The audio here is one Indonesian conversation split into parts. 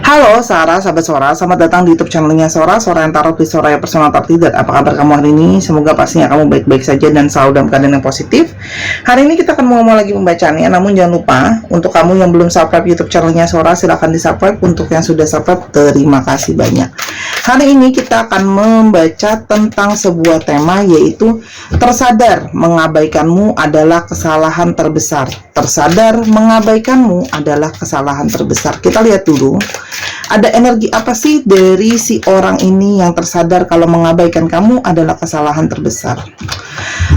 Halo Sarah, sahabat Sora, selamat datang di YouTube channelnya Sora, Sora yang taruh di Sora yang personal tertidur. Apa kabar kamu hari ini? Semoga pastinya kamu baik-baik saja dan selalu dalam keadaan yang positif. Hari ini kita akan ngomong lagi pembacaannya, namun jangan lupa untuk kamu yang belum subscribe YouTube channelnya Sora, silahkan di subscribe. Untuk yang sudah subscribe, terima kasih banyak. Hari ini kita akan membaca tentang sebuah tema, yaitu tersadar mengabaikanmu adalah kesalahan terbesar. Tersadar mengabaikanmu adalah kesalahan terbesar. Kita lihat dulu, ada energi apa sih dari si orang ini yang tersadar kalau mengabaikan kamu adalah kesalahan terbesar.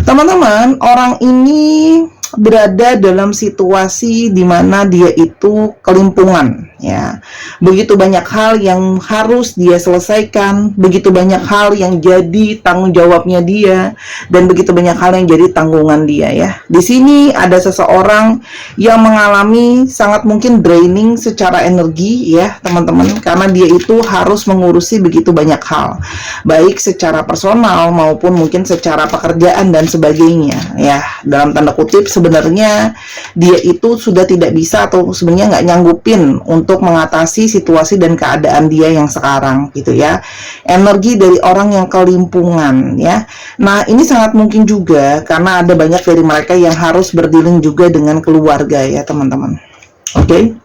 Teman-teman, orang ini berada dalam situasi di mana dia itu kelimpungan, ya. Begitu banyak hal yang harus dia selesaikan, begitu banyak hal yang jadi tanggung jawabnya dia, dan begitu banyak hal yang jadi tanggungan dia, ya. Di sini ada seseorang yang mengalami sangat mungkin draining secara energi, ya, teman-teman, karena dia itu harus mengurusi begitu banyak hal, baik secara personal maupun mungkin secara pekerjaan dan sebagainya, ya. Dalam tanda kutip, sebenarnya dia itu sudah tidak bisa atau sebenarnya nggak nyanggupin untuk mengatasi situasi dan keadaan dia yang sekarang, gitu ya. Energi dari orang yang kelimpungan, ya. Nah, ini sangat mungkin juga karena ada banyak dari mereka yang harus berdealing juga dengan keluarga, ya, teman-teman. Oke.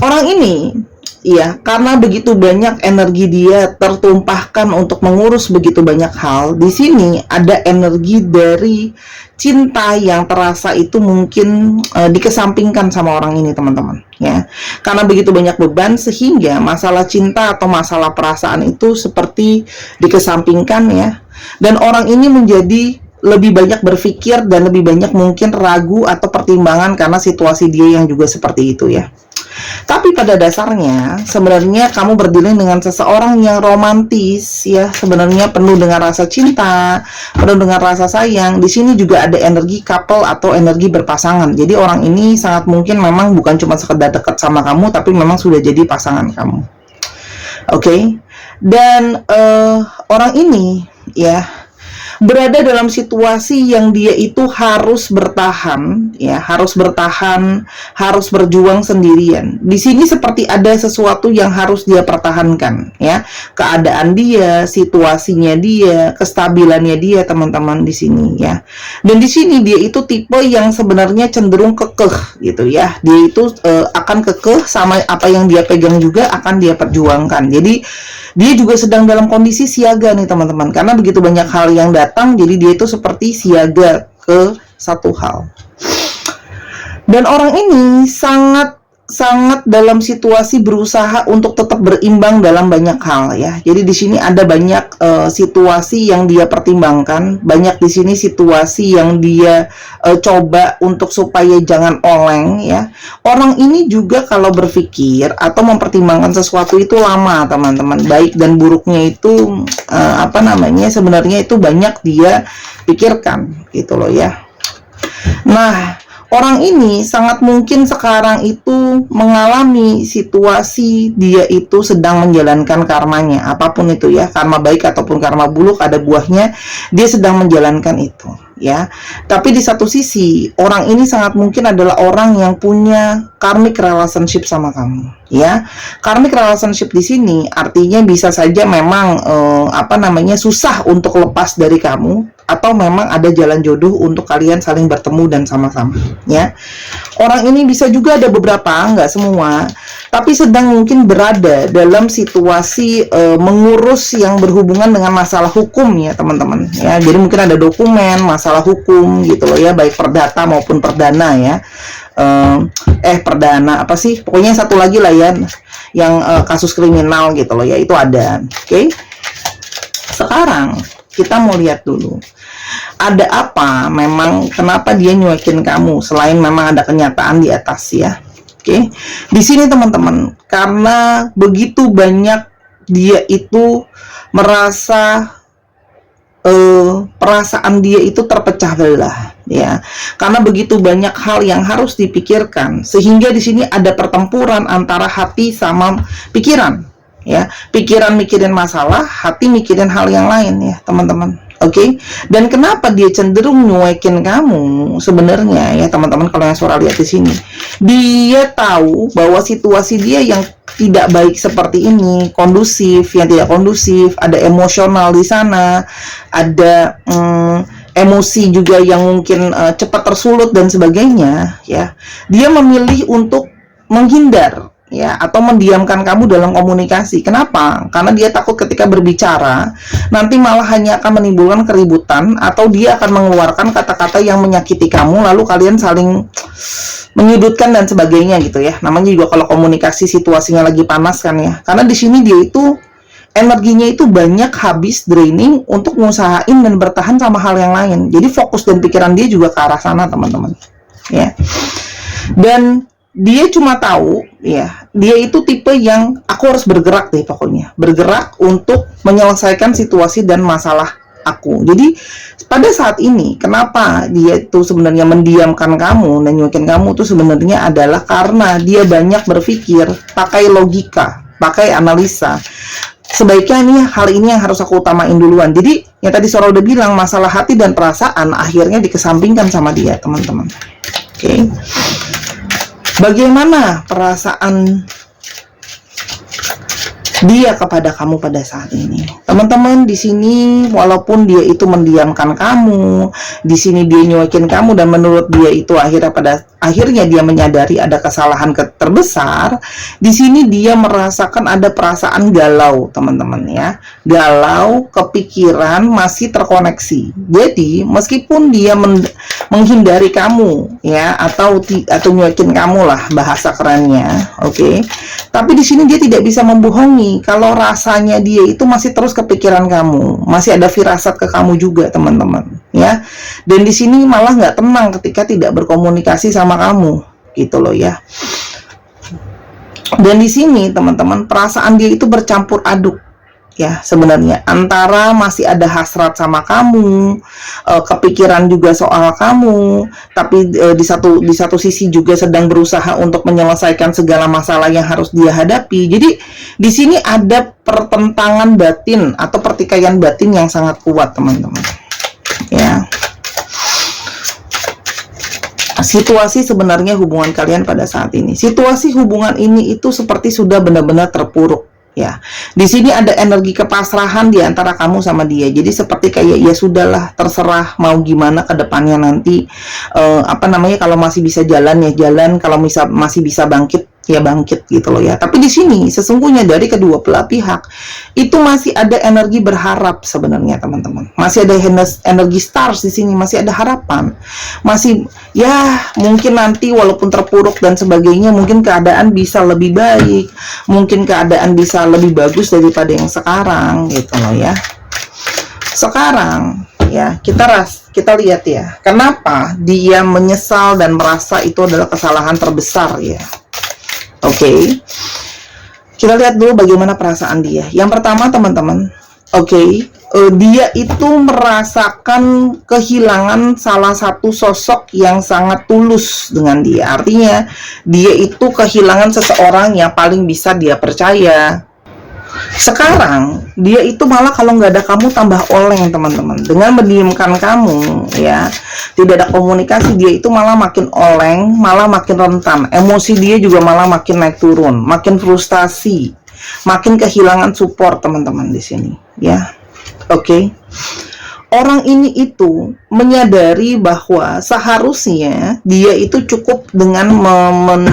Orang ini, iya, karena begitu banyak energi dia tertumpahkan untuk mengurus begitu banyak hal. Di sini ada energi dari cinta yang terasa itu mungkin dikesampingkan sama orang ini, teman-teman, ya. Karena begitu banyak beban sehingga masalah cinta atau masalah perasaan itu seperti dikesampingkan, ya. Dan orang ini menjadi lebih banyak berpikir dan lebih banyak mungkin ragu atau pertimbangan karena situasi dia yang juga seperti itu, ya. Tapi pada dasarnya sebenarnya kamu berdealing dengan seseorang yang romantis, ya, sebenarnya penuh dengan rasa cinta, penuh dengan rasa sayang. Di sini juga ada energi couple atau energi berpasangan. Jadi orang ini sangat mungkin memang bukan cuma sekedar dekat sama kamu, tapi memang sudah jadi pasangan kamu. Oke. Dan orang ini, ya, berada dalam situasi yang dia itu harus bertahan, ya, harus bertahan, harus berjuang sendirian. Di sini seperti ada sesuatu yang harus dia pertahankan, ya, keadaan dia, situasinya dia, kestabilannya dia, teman-teman, di sini, ya. Dan di sini dia itu tipe yang sebenarnya cenderung kekeh, gitu, ya. Dia itu akan kekeh sama apa yang dia pegang juga akan dia perjuangkan. Jadi dia juga sedang dalam kondisi siaga nih, teman-teman, karena begitu banyak hal yang datang, jadi dia itu seperti siaga ke satu hal. Dan orang ini sangat dalam situasi berusaha untuk tetap berimbang dalam banyak hal, ya. Jadi di sini ada banyak situasi yang dia pertimbangkan, banyak di sini situasi yang dia coba untuk supaya jangan oleng, ya. Orang ini juga kalau berpikir atau mempertimbangkan sesuatu itu lama, teman-teman. Baik dan buruknya itu sebenarnya itu banyak dia pikirkan, gitu loh, ya. Nah, orang ini sangat mungkin sekarang itu mengalami situasi dia itu sedang menjalankan karmanya, apapun itu, ya, karma baik ataupun karma buruk ada buahnya, dia sedang menjalankan itu, ya. Tapi di satu sisi, orang ini sangat mungkin adalah orang yang punya karmic relationship sama kamu, ya. Karmic relationship di sini artinya bisa saja memang susah untuk lepas dari kamu, atau memang ada jalan jodoh untuk kalian saling bertemu dan sama-sama, ya. Orang ini bisa juga ada beberapa, nggak semua, tapi sedang mungkin berada dalam situasi mengurus yang berhubungan dengan masalah hukum, ya, teman-teman, ya. Jadi mungkin ada dokumen, masalah hukum, gitu loh, ya, baik perdata maupun perdana, ya. Perdana apa sih? Pokoknya satu lagi lah, ya, yang kasus kriminal, gitu loh, ya, itu ada. Oke. Sekarang kita mau lihat dulu, ada apa memang kenapa dia nyuekin kamu selain memang ada kenyataan di atas, ya. Oke. Di sini, teman-teman, karena begitu banyak dia itu merasa perasaan dia itu terpecah belah, ya. Karena begitu banyak hal yang harus dipikirkan sehingga di sini ada pertempuran antara hati sama pikiran, ya. Pikiran mikirin masalah, hati mikirin hal yang lain, ya, teman-teman. Oke, dan kenapa dia cenderung nyuekin kamu sebenarnya ya teman-teman, kalau yang suara lihat di sini, dia tahu bahwa situasi dia yang tidak baik seperti ini, kondusif, yang tidak kondusif, ada emosional di sana, ada emosi juga yang mungkin cepat tersulut dan sebagainya ya. Dia memilih untuk menghindar ya, atau mendiamkan kamu dalam komunikasi. Kenapa? Karena dia takut ketika berbicara nanti malah hanya akan menimbulkan keributan, atau dia akan mengeluarkan kata-kata yang menyakiti kamu, lalu kalian saling menyudutkan dan sebagainya gitu ya. Namanya juga kalau komunikasi situasinya lagi panas kan ya. Karena di sini dia itu energinya itu banyak habis, draining untuk ngusahain dan bertahan sama hal yang lain. Jadi fokus dan pikiran dia juga ke arah sana teman-teman ya. Dan dia cuma tahu ya, dia itu tipe yang aku harus bergerak deh pokoknya, bergerak untuk menyelesaikan situasi dan masalah aku. Jadi pada saat ini kenapa dia itu sebenarnya mendiamkan kamu dan nyuekin kamu tuh sebenarnya adalah karena dia banyak berpikir pakai logika, pakai analisa. Sebaiknya ini hal ini yang harus aku utamain duluan. Jadi yang tadi Sora udah bilang, masalah hati dan perasaan akhirnya dikesampingkan sama dia teman-teman. Oke. Bagaimana perasaan dia kepada kamu pada saat ini? Teman-teman, di sini walaupun dia itu mendiamkan kamu, di sini dia nyuekin kamu, dan menurut dia itu akhirnya dia menyadari ada kesalahan terbesar. Di sini dia merasakan ada perasaan galau, teman-teman ya. Galau, kepikiran, masih terkoneksi. Jadi, meskipun dia menghindari kamu ya, atau nyuekin kamu lah bahasa kerennya, oke. Tapi di sini dia tidak bisa membohongi kalau rasanya dia itu masih terus kepikiran kamu, masih ada firasat ke kamu juga teman-teman ya. Dan di sini malah nggak tenang ketika tidak berkomunikasi sama kamu gitu loh ya. Dan di sini teman-teman, perasaan dia itu bercampur aduk ya sebenarnya, antara masih ada hasrat sama kamu, kepikiran juga soal kamu, tapi di satu sisi juga sedang berusaha untuk menyelesaikan segala masalah yang harus dia hadapi. Jadi di sini ada pertentangan batin atau pertikaian batin yang sangat kuat teman-teman ya. Situasi sebenarnya hubungan kalian pada saat ini, situasi hubungan ini itu seperti sudah benar-benar terpuruk ya. Di sini ada energi kepasrahan di antara kamu sama dia. Jadi seperti kayak ya sudahlah, terserah mau gimana ke depannya nanti, kalau masih bisa jalan ya jalan, kalau masih bisa bangkit ya bangkit gitu loh ya. Tapi di sini sesungguhnya dari kedua belah pihak itu masih ada energi berharap sebenarnya teman-teman. Masih ada energi stars di sini, masih ada harapan. Masih ya mungkin nanti walaupun terpuruk dan sebagainya, mungkin keadaan bisa lebih baik, mungkin keadaan bisa lebih bagus daripada yang sekarang gitu loh ya. Sekarang ya kita lihat ya, kenapa dia menyesal dan merasa itu adalah kesalahan terbesar ya. Oke, kita lihat dulu bagaimana perasaan dia. Yang pertama teman-teman, dia itu merasakan kehilangan salah satu sosok yang sangat tulus dengan dia. Artinya dia itu kehilangan seseorang yang paling bisa dia percaya. Sekarang dia itu malah kalau nggak ada kamu tambah oleng teman-teman. Dengan mendiamkan kamu ya, tidak ada komunikasi, dia itu malah makin oleng, malah makin rentan. Emosi dia juga malah makin naik turun, makin frustasi, makin kehilangan support teman-teman di sini ya. Oke. Orang ini itu menyadari bahwa seharusnya dia itu cukup dengan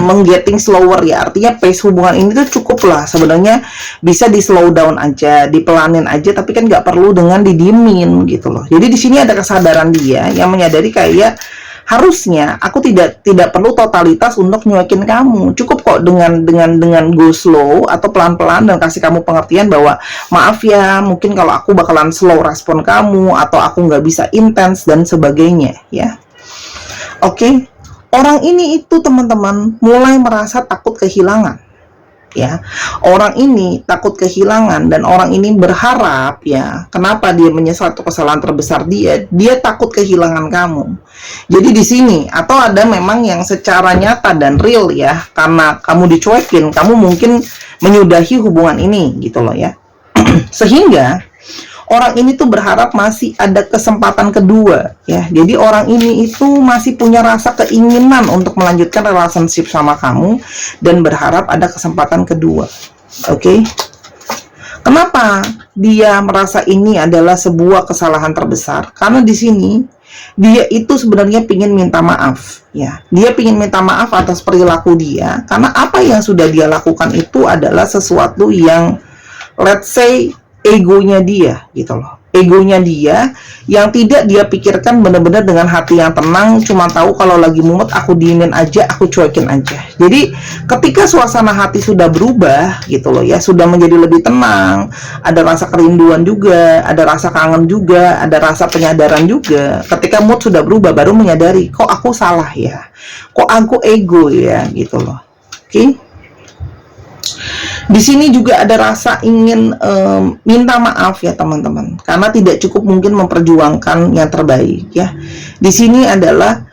menggetting slower ya. Artinya pace hubungan ini tuh cukup lah sebenarnya, bisa di slow down aja, dipelanin aja, tapi kan nggak perlu dengan didiemin gitu loh. Jadi di sini ada kesadaran dia yang menyadari kayak harusnya aku tidak perlu totalitas untuk nyuekin kamu. Cukup kok dengan go slow atau pelan-pelan dan kasih kamu pengertian bahwa maaf ya, mungkin kalau aku bakalan slow respon kamu, atau aku nggak bisa intens dan sebagainya ya. Oke. Orang ini itu teman-teman mulai merasa takut kehilangan ya. Orang ini takut kehilangan dan orang ini berharap ya. Kenapa dia menyesal, itu kesalahan terbesar dia takut kehilangan kamu. Jadi di sini atau ada memang yang secara nyata dan real ya, karena kamu dicuekin, kamu mungkin menyudahi hubungan ini gitu loh ya. Sehingga orang ini tuh berharap masih ada kesempatan kedua ya. Jadi orang ini itu masih punya rasa keinginan untuk melanjutkan relationship sama kamu dan berharap ada kesempatan kedua. Oke. Kenapa dia merasa ini adalah sebuah kesalahan terbesar? Karena di sini dia itu sebenarnya ingin minta maaf ya. Dia ingin minta maaf atas perilaku dia karena apa yang sudah dia lakukan itu adalah sesuatu yang let's say egonya dia gitu loh. Egonya dia yang tidak dia pikirkan benar-benar dengan hati yang tenang, cuma tahu kalau lagi mumet aku diemin aja, aku cuekin aja. Jadi ketika suasana hati sudah berubah gitu loh ya, sudah menjadi lebih tenang, ada rasa kerinduan juga, ada rasa kangen juga, ada rasa penyadaran juga. Ketika mood sudah berubah baru menyadari, kok aku salah ya, kok aku ego ya gitu loh. Oke. Di sini juga ada rasa ingin minta maaf ya teman-teman, karena tidak cukup mungkin memperjuangkan yang terbaik ya. Di sini adalah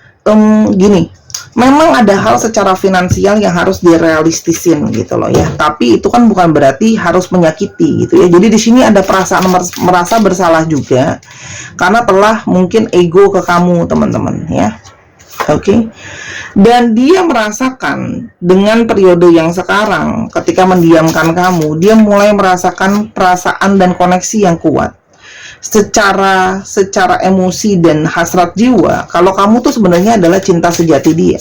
gini, memang ada hal secara finansial yang harus direalistisin gitu loh ya. Tapi itu kan bukan berarti harus menyakiti gitu ya. Jadi di sini ada perasaan merasa bersalah juga karena telah mungkin ego ke kamu teman-teman ya. Oke. Dan dia merasakan dengan periode yang sekarang ketika mendiamkan kamu, dia mulai merasakan perasaan dan koneksi yang kuat secara emosi dan hasrat jiwa kalau kamu tuh sebenarnya adalah cinta sejati dia.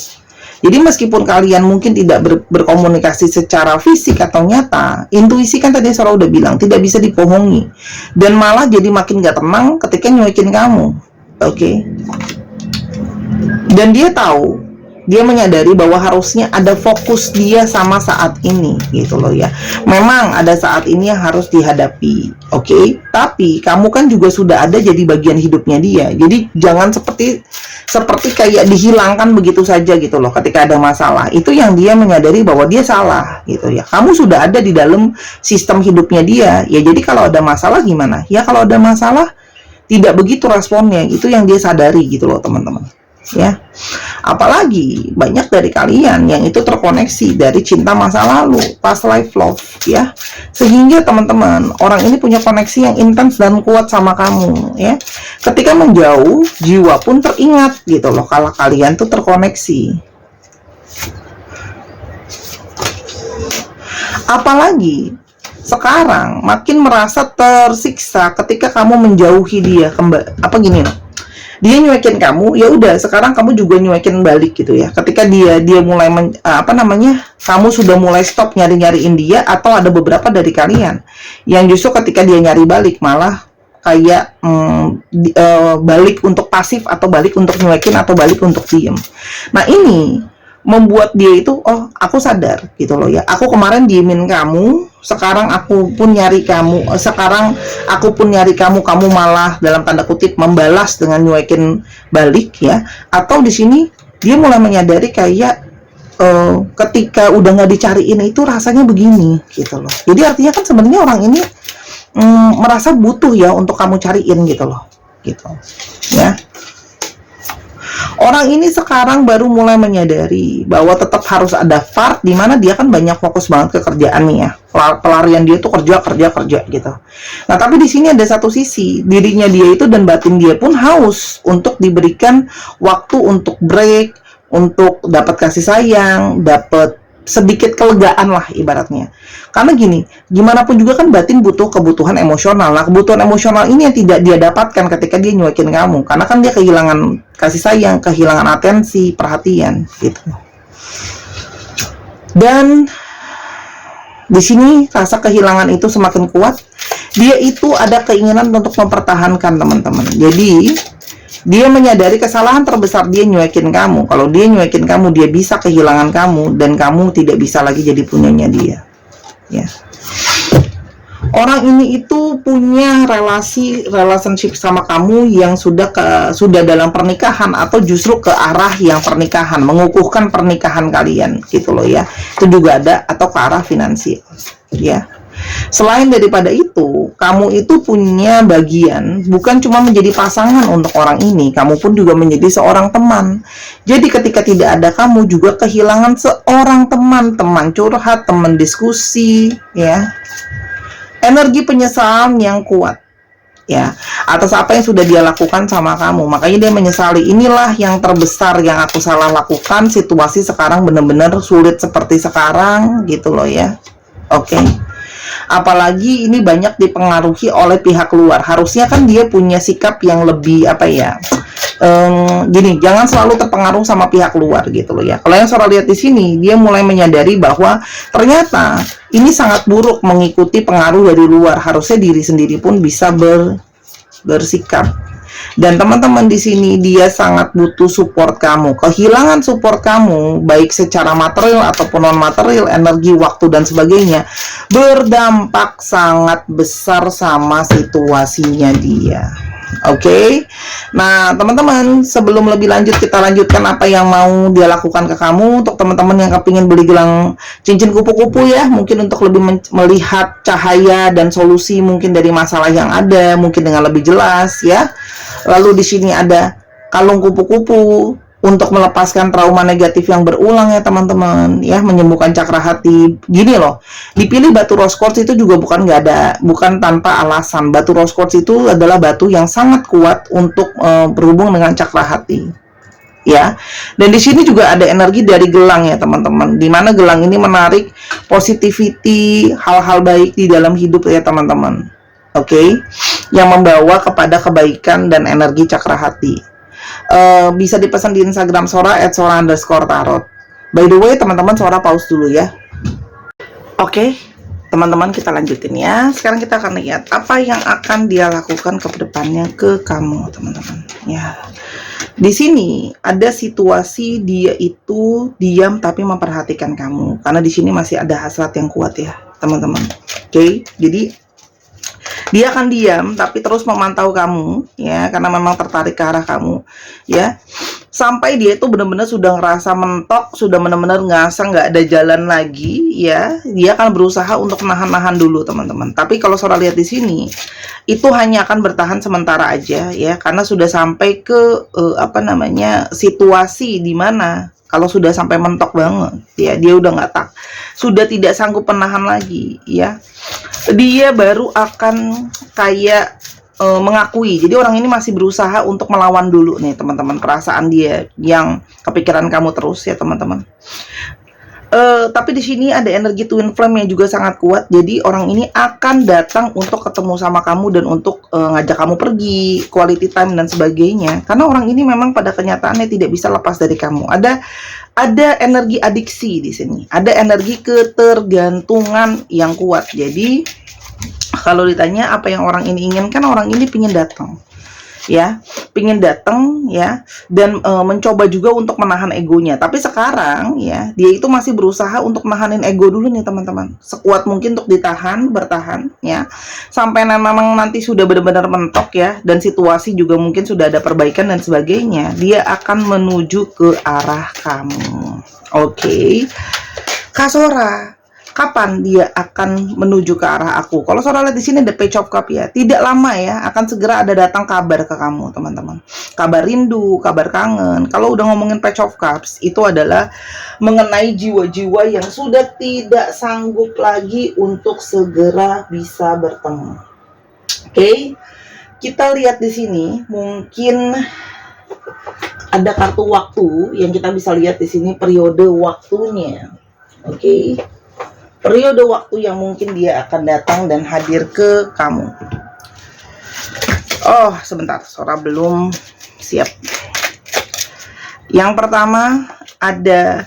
Jadi meskipun kalian mungkin tidak berkomunikasi secara fisik atau nyata, intuisi kan tadi Sora udah bilang tidak bisa dibohongi dan malah jadi makin gak tenang ketika nyuekin kamu. Oke. Dan dia tahu, dia menyadari bahwa harusnya ada fokus dia sama saat ini gitu loh ya. Memang ada saat ini yang harus dihadapi, oke? Tapi kamu kan juga sudah ada jadi bagian hidupnya dia. Jadi jangan seperti kayak dihilangkan begitu saja gitu loh ketika ada masalah. Itu yang dia menyadari bahwa dia salah gitu ya. Kamu sudah ada di dalam sistem hidupnya dia. Ya jadi kalau ada masalah gimana? Ya kalau ada masalah tidak begitu responnya. Itu yang dia sadari gitu loh teman-teman. Ya, apalagi banyak dari kalian yang itu terkoneksi dari cinta masa lalu, past life love ya, sehingga teman-teman orang ini punya koneksi yang intens dan kuat sama kamu ya. Ketika menjauh, jiwa pun teringat gitu loh kalau kalian tuh terkoneksi. Apalagi sekarang makin merasa tersiksa ketika kamu menjauhi dia gini loh. Dia nyuekin kamu, ya udah sekarang kamu juga nyuekin balik gitu ya. Ketika dia mulai kamu sudah mulai stop nyariin dia, atau ada beberapa dari kalian yang justru ketika dia nyari balik malah kayak balik untuk pasif atau balik untuk nyuekin atau balik untuk diem. Nah ini membuat dia itu, oh aku sadar gitu loh ya, aku kemarin diemin kamu, sekarang aku pun nyari kamu, kamu malah dalam tanda kutip membalas dengan nyuekin balik ya. Atau di sini dia mulai menyadari kayak ketika udah nggak dicariin itu rasanya begini gitu loh. Jadi artinya kan sebenarnya orang ini merasa butuh ya untuk kamu cariin gitu loh, gitu ya. Orang ini sekarang baru mulai menyadari bahwa tetap harus ada part di mana dia kan banyak fokus banget ke kerjaan nih ya. Pelarian dia tuh kerja gitu. Nah, tapi di sini ada satu sisi, dirinya dia itu dan batin dia pun haus untuk diberikan waktu untuk break, untuk dapat kasih sayang, dapat sedikit kelegaan lah ibaratnya. Karena gini, gimana pun juga kan batin butuh kebutuhan emosional. Nah, kebutuhan emosional ini yang tidak dia dapatkan ketika dia nyuekin kamu. Karena kan dia kehilangan kasih sayang, kehilangan atensi, perhatian gitu. Dan di sini rasa kehilangan itu semakin kuat. Dia itu ada keinginan untuk mempertahankan teman-teman. Jadi dia menyadari kesalahan terbesar dia nyuekin kamu. Kalau dia nyuekin kamu, dia bisa kehilangan kamu dan kamu tidak bisa lagi jadi punyanya dia. Ya. Orang ini itu punya relationship sama kamu yang sudah dalam pernikahan atau justru ke arah yang pernikahan, mengukuhkan pernikahan kalian gitu loh ya. Itu juga ada, atau ke arah finansial ya. Selain daripada itu, kamu itu punya bagian bukan cuma menjadi pasangan untuk orang ini, kamu pun juga menjadi seorang teman. Jadi ketika tidak ada kamu juga kehilangan seorang teman curhat, teman diskusi ya. Energi penyesalan yang kuat ya, atas apa yang sudah dia lakukan sama kamu. Makanya dia menyesali, inilah yang terbesar yang aku salah lakukan, situasi sekarang benar-benar sulit seperti sekarang gitu loh ya. Oke. Apalagi ini banyak dipengaruhi oleh pihak luar. Harusnya kan dia punya sikap yang lebih apa ya, gini, jangan selalu terpengaruh sama pihak luar gitu loh ya. Kalau yang Sora lihat di sini, dia mulai menyadari bahwa ternyata ini sangat buruk mengikuti pengaruh dari luar. Harusnya diri sendiri pun bisa bersikap. Dan teman-teman di sini, dia sangat butuh support kamu. Kehilangan support kamu, baik secara material ataupun non material, energi, waktu dan sebagainya, berdampak sangat besar sama situasinya dia. Oke. Nah, teman-teman, sebelum lebih lanjut kita lanjutkan apa yang mau dia lakukan ke kamu. Untuk teman-teman yang kepingin beli gelang cincin kupu-kupu ya, mungkin untuk lebih melihat cahaya dan solusi mungkin dari masalah yang ada, mungkin dengan lebih jelas ya. Lalu di sini ada kalung kupu-kupu untuk melepaskan trauma negatif yang berulang ya teman-teman ya, menyembuhkan cakra hati. Gini loh, dipilih batu rose quartz itu juga bukan tanpa alasan. Batu rose quartz itu adalah batu yang sangat kuat untuk berhubung dengan cakra hati ya. Dan di sini juga ada energi dari gelang ya teman-teman, dimana gelang ini menarik positivity, hal-hal baik di dalam hidup ya teman-teman. Oke, yang membawa kepada kebaikan dan energi cakra hati. Bisa dipesan di Instagram Sora @sora_tarot. By the way teman-teman, Sora pause dulu ya. Oke, teman-teman, kita lanjutin ya. Sekarang kita akan lihat apa yang akan dia lakukan ke depannya ke kamu teman-teman ya. Di sini ada situasi dia itu diam tapi memperhatikan kamu, karena di sini masih ada hasrat yang kuat ya teman-teman. Oke, jadi dia akan diam tapi terus memantau kamu ya, karena memang tertarik ke arah kamu ya, sampai dia itu benar-benar sudah ngerasa mentok, sudah benar-benar ngerasa nggak ada jalan lagi ya. Dia akan berusaha untuk nahan-nahan dulu teman-teman. Tapi kalau Sora lihat di sini, itu hanya akan bertahan sementara aja ya, karena sudah sampai ke situasi di mana kalau sudah sampai mentok banget ya, dia udah sudah tidak sanggup menahan lagi ya. Dia baru akan kayak mengakui. Jadi orang ini masih berusaha untuk melawan dulu nih teman-teman, perasaan dia yang kepikiran kamu terus ya teman-teman. Tapi di sini ada energi twin flame yang juga sangat kuat. Jadi orang ini akan datang untuk ketemu sama kamu dan untuk ngajak kamu pergi, quality time dan sebagainya. Karena orang ini memang pada kenyataannya tidak bisa lepas dari kamu. Ada energi adiksi di sini. Ada energi ketergantungan yang kuat. Jadi kalau ditanya apa yang orang ini inginkan, orang ini pingin datang ya, dan mencoba juga untuk menahan egonya. Tapi sekarang ya, dia itu masih berusaha untuk menahanin ego dulu nih teman-teman, sekuat mungkin untuk bertahan ya, sampai memang nanti sudah benar-benar mentok ya, dan situasi juga mungkin sudah ada perbaikan dan sebagainya, dia akan menuju ke arah kamu. Oke. Kak Sora, kapan dia akan menuju ke arah aku? Kalau Sora lihat di sini ada Page of Cups ya. Tidak lama ya, akan segera ada datang kabar ke kamu, teman-teman. Kabar rindu, kabar kangen. Kalau udah ngomongin Page of Cups, itu adalah mengenai jiwa-jiwa yang sudah tidak sanggup lagi untuk segera bisa bertemu. Oke. Kita lihat di sini, mungkin ada kartu waktu yang kita bisa lihat di sini, periode waktunya. Oke. Periode waktu yang mungkin dia akan datang dan hadir ke kamu. Oh, sebentar, Sora belum siap. Yang pertama, ada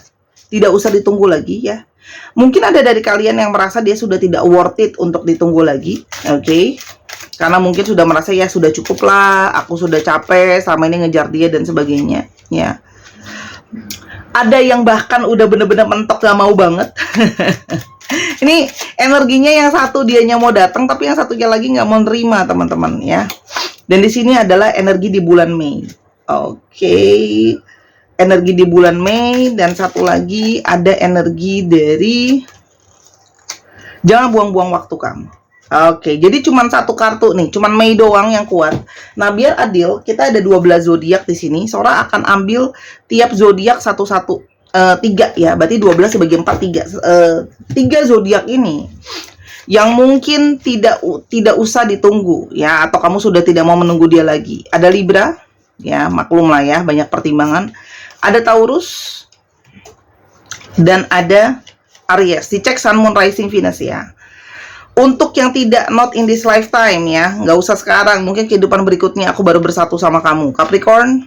tidak usah ditunggu lagi ya. Mungkin ada dari kalian yang merasa dia sudah tidak worth it untuk ditunggu lagi. Oke. Karena mungkin sudah merasa ya sudah cukup lah, aku sudah capek sama ini ngejar dia dan sebagainya ya. Ada yang bahkan udah bener-bener mentok gak mau banget. Ini energinya yang satu dianya mau datang, tapi yang satunya lagi nggak mau nerima teman-teman ya. Dan di sini adalah energi di bulan Mei. Oke. Energi di bulan Mei, dan satu lagi ada energi dari jangan buang-buang waktu kamu. Oke, jadi cuman satu kartu nih, cuman Mei doang yang kuat. Nah, biar adil, kita ada 12 zodiak di sini. Sora akan ambil tiap zodiak satu-satu. 3 ya, berarti 12 dibagi 4, 3 zodiak ini yang mungkin tidak usah ditunggu ya, atau kamu sudah tidak mau menunggu dia lagi. Ada Libra ya, maklum lah ya, banyak pertimbangan. Ada Taurus dan ada Aries. Dicek Sun, Moon, Rising, Venus ya. Untuk yang tidak not in this lifetime ya, nggak usah sekarang, mungkin kehidupan berikutnya aku baru bersatu sama kamu. Capricorn,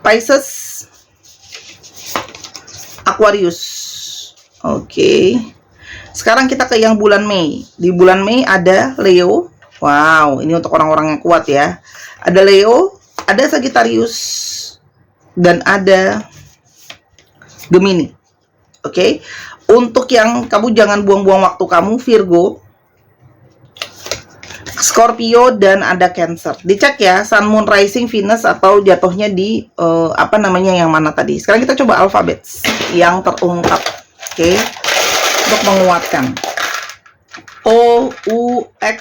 Pisces, Aquarius. Oke. Sekarang kita ke yang bulan Mei. Di bulan Mei ada Leo. Wow, ini untuk orang-orang yang kuat ya. Ada Leo, ada Sagittarius, dan ada Gemini. Oke. Untuk yang kamu jangan buang-buang waktu kamu, Virgo, Scorpio, dan ada Cancer. Dicek ya, Sun, Moon, Rising, Venus, atau jatuhnya di apa namanya yang mana tadi. Sekarang kita coba alfabet yang terungkap. Oke, untuk menguatkan. O, U, X,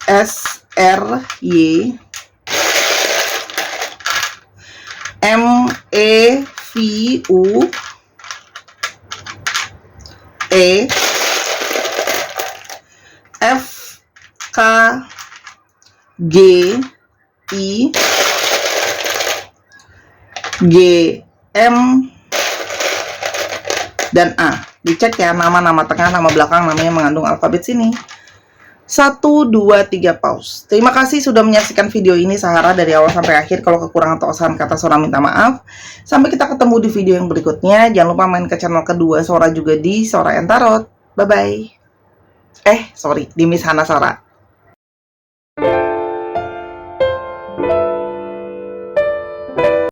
S, R, Y, M, E, V, U, E, F, K, G, I, G, M, dan A. Dicek ya, nama-nama tengah, nama belakang, namanya mengandung alfabet sini. 1, 2, 3, pause. Terima kasih sudah menyaksikan video ini Sahara dari awal sampai akhir. Kalau kekurangan atau kesalahan kata Sora minta maaf. Sampai kita ketemu di video yang berikutnya. Jangan lupa main ke channel kedua Sora juga di Sora and Tarot. Bye-bye. Sorry, di Miss Hana Sora.